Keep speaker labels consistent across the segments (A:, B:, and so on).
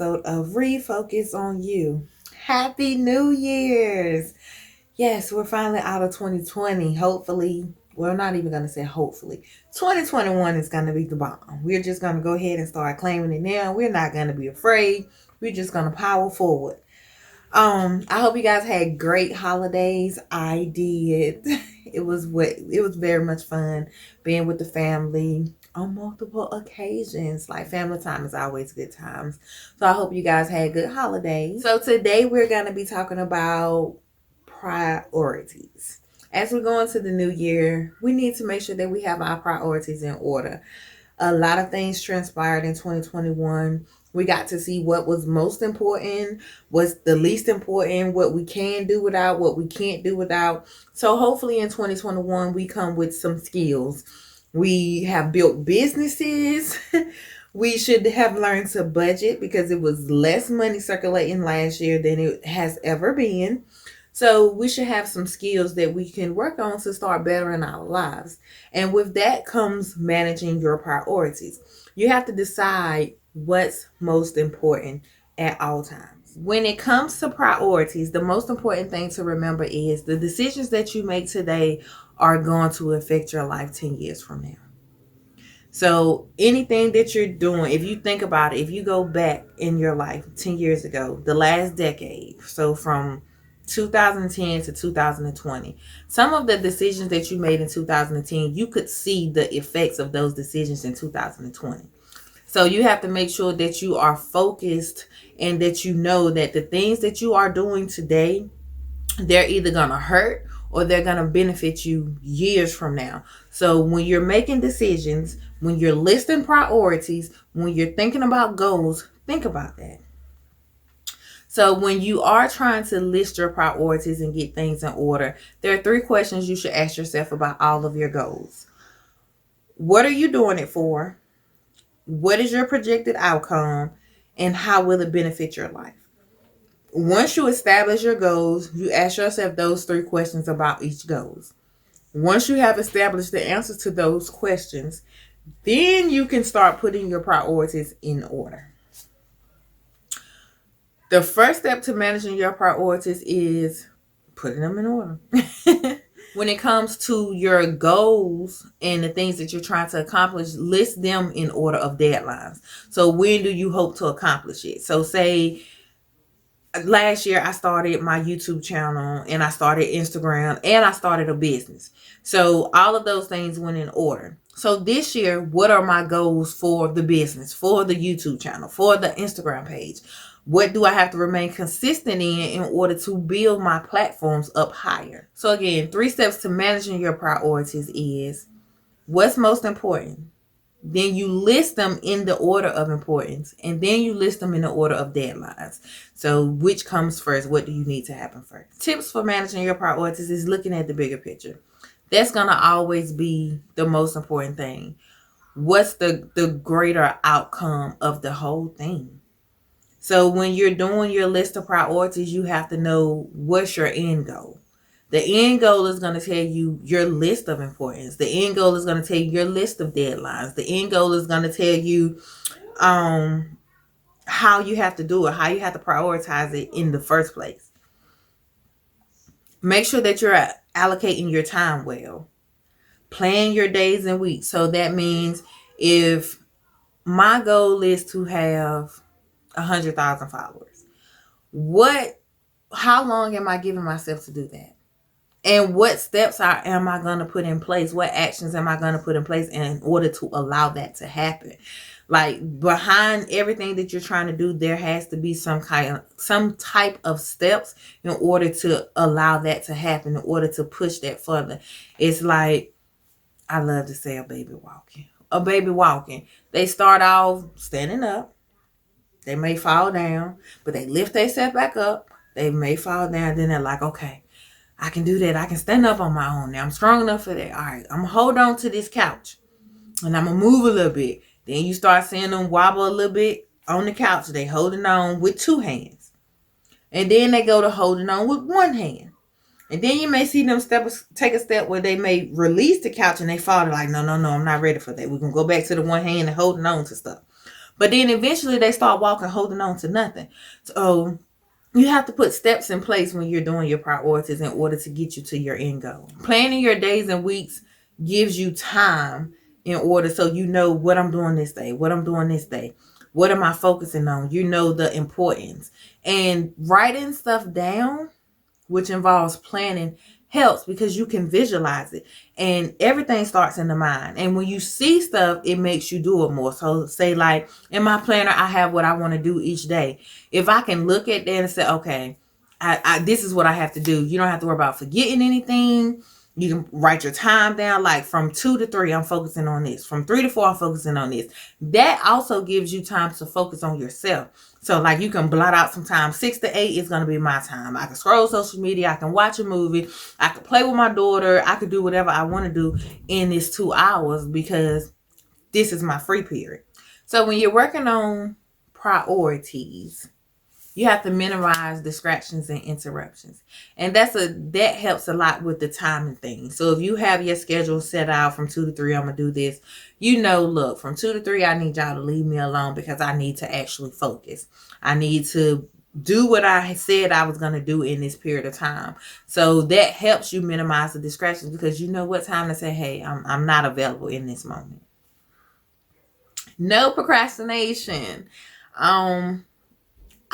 A: episode of Refocus on You. Happy New Year's! Yes, we're finally out of 2020. Hopefully, well, not even going to say hopefully. 2021 is going to be the bomb. We're just going to go ahead and start claiming it now. We're not going to be afraid. We're just going to power forward. I hope you guys had great holidays. I did. It was very much fun being with the family on multiple occasions. Like, family time is always good times. So I hope you guys had good holidays. So today we're going to be talking about priorities. As we go into the new year, we need to make sure that we have our priorities in order. A lot of things transpired in 2021. We got to see what was most important, what's the least important, what we can do without, what we can't do without. So hopefully in 2021, we come with some skills. We have built businesses. We should have learned to budget because it was less money circulating last year than it has ever been. So we should have some skills that we can work on to start bettering our lives. And with that comes managing your priorities. You have to decide what's most important at all times. When it comes to priorities, the most important thing to remember is the decisions that you make today are going to affect your life 10 years from now. So anything that you're doing, if you think about it, if you go back in your life 10 years ago, the last decade, so from 2010 to 2020, some of the decisions that you made in 2010, you could see the effects of those decisions in 2020. So you have to make sure that you are focused and that you know that the things that you are doing today, they're either going to hurt or they're going to benefit you years from now. So when you're making decisions, when you're listing priorities, when you're thinking about goals, think about that. So when you are trying to list your priorities and get things in order, there are 3 questions you should ask yourself about all of your goals. What are you doing it for? What is your projected outcome? And how will it benefit your life? Once you establish your goals, you ask yourself those 3 questions about each goals. Once you have established the answers to those questions, then you can start putting your priorities in order. The first step to managing your priorities is putting them in order. When it comes to your goals and the things that you're trying to accomplish, list them in order of deadlines. So when do you hope to accomplish it? So say last year I started my YouTube channel and I started Instagram and I started a business. So all of those things went in order. So this year, what are my goals for the business, for the YouTube channel, for the Instagram page? What do I have to remain consistent in order to build my platforms up higher? So again, 3 steps to managing your priorities is what's most important. Then you list them in the order of importance, and then you list them in the order of deadlines. So which comes first? What do you need to happen first? Tips for managing your priorities is looking at the bigger picture. That's going to always be the most important thing. What's the greater outcome of the whole thing? So when you're doing your list of priorities, you have to know what's your end goal. The end goal is going to tell you your list of importance. The end goal is going to tell you your list of deadlines. The end goal is going to tell you how you have to do it, how you have to prioritize it in the first place. Make sure that you're allocating your time well. Plan your days and weeks. So that means if my goal is to have 100,000 followers, how long am I giving myself to do that? And what steps am I going to put in place? What actions am I going to put in place in order to allow that to happen? Like, behind everything that you're trying to do, there has to be some type of steps in order to allow that to happen, in order to push that further. It's like, I love to say a baby walking. They start off standing up. They may fall down, but they lift themselves back up. They may fall down. Then they're like, okay, I can do that. I can stand up on my own now. I'm strong enough for that. All right, I'm going to hold on to this couch and I'm going to move a little bit. Then you start seeing them wobble a little bit on the couch. They holding on with 2 hands. And then they go to holding on with 1 hand. And then you may see them take a step where they may release the couch and they fall. They're like, no, I'm not ready for that. We're going to go back to the 1 hand and holding on to stuff. But then eventually they start walking, holding on to nothing. So you have to put steps in place when you're doing your priorities in order to get you to your end goal. Planning your days and weeks gives you time in order, so you know what I'm doing this day, what I'm doing this day, what am I focusing on. You know the importance. And writing stuff down, which involves planning, helps because you can visualize it, and everything starts in the mind. And when you see stuff, it makes you do it more. So say like in my planner, I have what I want to do each day. If I can look at that and say, okay, this is what I have to do. You don't have to worry about forgetting anything. You can write your time down, like from 2 to 3, I'm focusing on this. From 3 to 4, I'm focusing on this. That also gives you time to focus on yourself. So like you can blot out some time. 6 to 8 is going to be my time. I can scroll social media. I can watch a movie. I can play with my daughter. I can do whatever I want to do in this 2 hours because this is my free period. So when you're working on priorities, you have to minimize distractions and interruptions. And that helps a lot with the timing thing. So if you have your schedule set out from 2 to 3, I'm going to do this. Look, from 2 to 3, I need y'all to leave me alone because I need to actually focus. I need to do what I said I was going to do in this period of time. So that helps you minimize the distractions because you know what time to say, hey, I'm not available in this moment. No procrastination.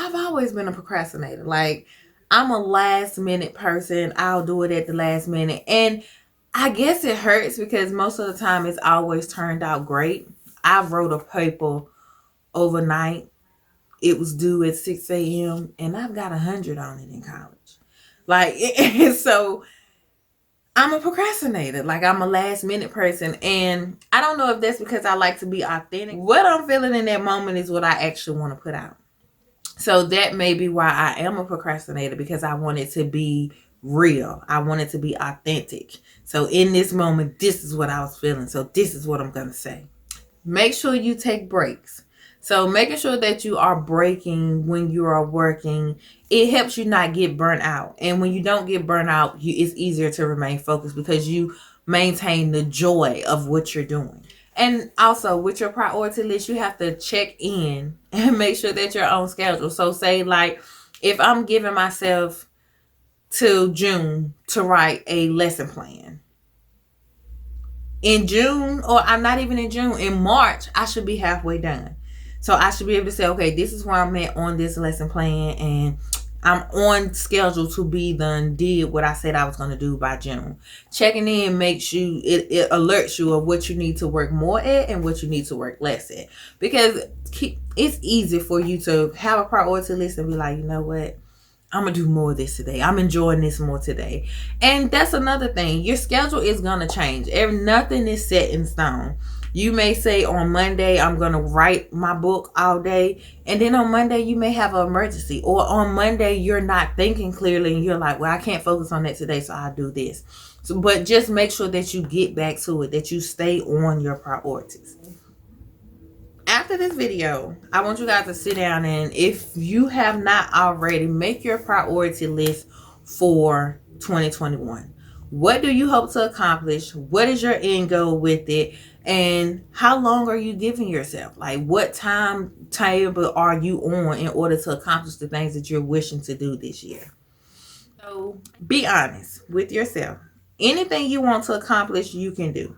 A: I've always been a procrastinator. Like, I'm a last minute person. I'll do it at the last minute. And I guess it hurts because most of the time it's always turned out great. I wrote a paper overnight. It was due at 6 a.m. and I've got 100 on it in college. Like, so I'm a procrastinator. Like, I'm a last minute person. And I don't know if that's because I like to be authentic. What I'm feeling in that moment is what I actually want to put out. So that may be why I am a procrastinator, because I want it to be real. I want it to be authentic. So in this moment, this is what I was feeling. So this is what I'm going to say. Make sure you take breaks. So making sure that you are breaking when you are working, it helps you not get burnt out. And when you don't get burnt out, it's easier to remain focused because you maintain the joy of what you're doing. And also with your priority list, you have to check in and make sure that you're on schedule. So say like if I'm giving myself till June to write a lesson plan, in June, or I'm not even in June, in March, I should be halfway done. So I should be able to say, okay, this is where I'm at on this lesson plan, and I'm on schedule to be done, did what I said I was going to do by June. Checking in makes you, it alerts you of what you need to work more at and what you need to work less at. Because it's easy for you to have a priority list and be like, you know what? I'm going to do more of this today. I'm enjoying this more today. And that's another thing. Your schedule is going to change. Nothing is set in stone. You may say on Monday, I'm going to write my book all day. And then on Monday, you may have an emergency. Or on Monday, you're not thinking clearly. And you're like, well, I can't focus on that today, so I'll do this. So, but just make sure that you get back to it, that you stay on your priorities. After this video, I want you guys to sit down, and if you have not already, make your priority list for 2021. What do you hope to accomplish? What is your end goal with it? And how long are you giving yourself? Like, what timetable are you on in order to accomplish the things that you're wishing to do this year? So be honest with yourself. Anything you want to accomplish, you can do.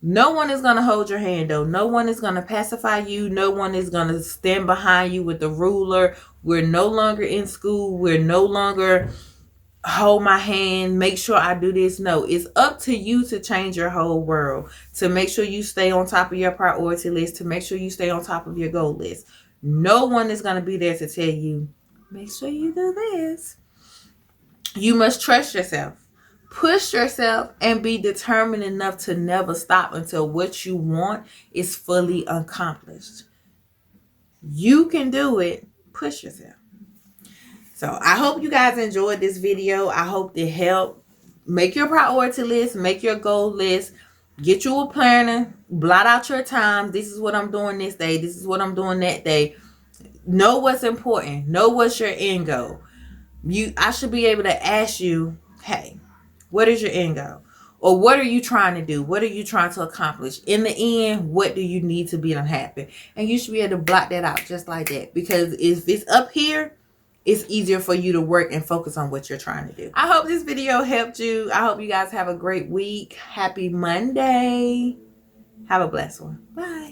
A: No one is going to hold your hand, though. No one is going to pacify you. No one is going to stand behind you with the ruler. We're no longer in school. We're no longer hold my hand, make sure I do this. No, it's up to you to change your whole world, to make sure you stay on top of your priority list, to make sure you stay on top of your goal list. No one is going to be there to tell you, make sure you do this. You must trust yourself. Push yourself and be determined enough to never stop until what you want is fully accomplished. You can do it. Push yourself. So I hope you guys enjoyed this video. I hope it helped. Make your priority list. Make your goal list. Get you a planner. Blot out your time. This is what I'm doing this day. This is what I'm doing that day. Know what's important. Know what's your end goal. I should be able to ask you, hey, what is your end goal? Or what are you trying to do? What are you trying to accomplish? In the end, what do you need to be unhappy? And you should be able to block that out just like that. Because if it's up here, it's easier for you to work and focus on what you're trying to do. I hope this video helped you. I hope you guys have a great week. Happy Monday. Have a blessed one. Bye.